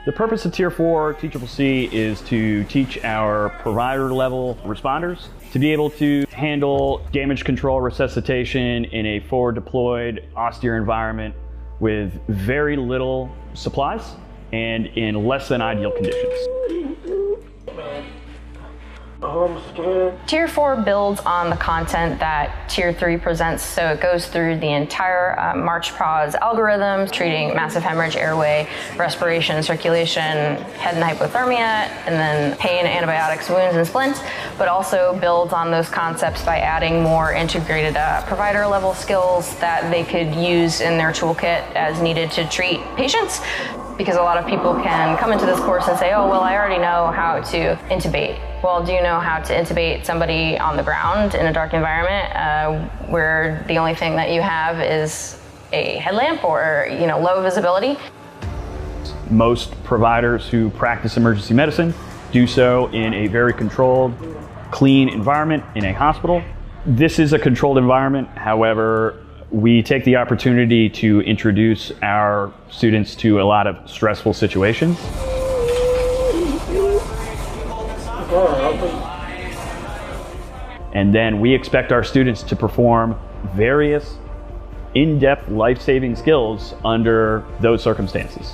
The purpose of Tier IV TCCC is to teach our provider level responders to be able to handle damage control resuscitation in a forward deployed austere environment with very little supplies and in less than ideal conditions. Tier 4 builds on the content that Tier 3 presents, so it goes through the entire March pause algorithm, treating massive hemorrhage, airway, respiration, circulation, head and hypothermia, and then pain, antibiotics, wounds, and splints, but also builds on those concepts by adding more integrated provider level skills that they could use in their toolkit as needed to treat patients. Because a lot of people can come into this course and say, oh, well, I already know how to intubate. Well, do you know how to intubate somebody on the ground in a dark environment where the only thing that you have is a headlamp or low visibility? Most providers who practice emergency medicine do so in a very controlled, clean environment in a hospital. This is a controlled environment. However, we take the opportunity to introduce our students to a lot of stressful situations. And then we expect our students to perform various in-depth life-saving skills under those circumstances.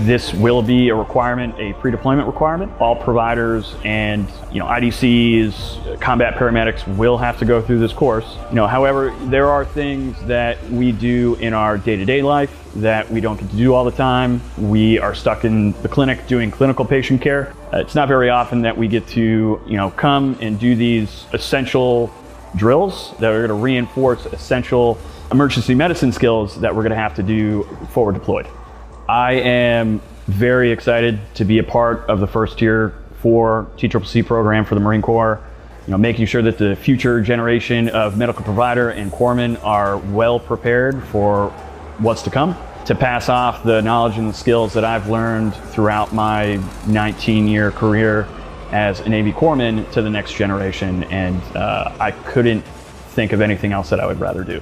This will be a requirement, a pre-deployment requirement. All providers and IDCs, combat paramedics will have to go through this course. However, there are things that we do in our day-to-day life that we don't get to do all the time. We are stuck in the clinic doing clinical patient care. It's not very often that we get to come and do these essential drills that are going to reinforce essential emergency medicine skills that we're going to have to do forward deployed. I am very excited to be a part of the first Tier 4 TCCC program for the Marine Corps. Making sure that the future generation of medical provider and corpsmen are well prepared for what's to come, to pass off the knowledge and the skills that I've learned throughout my 19-year career as a Navy corpsman to the next generation. And I couldn't think of anything else that I would rather do.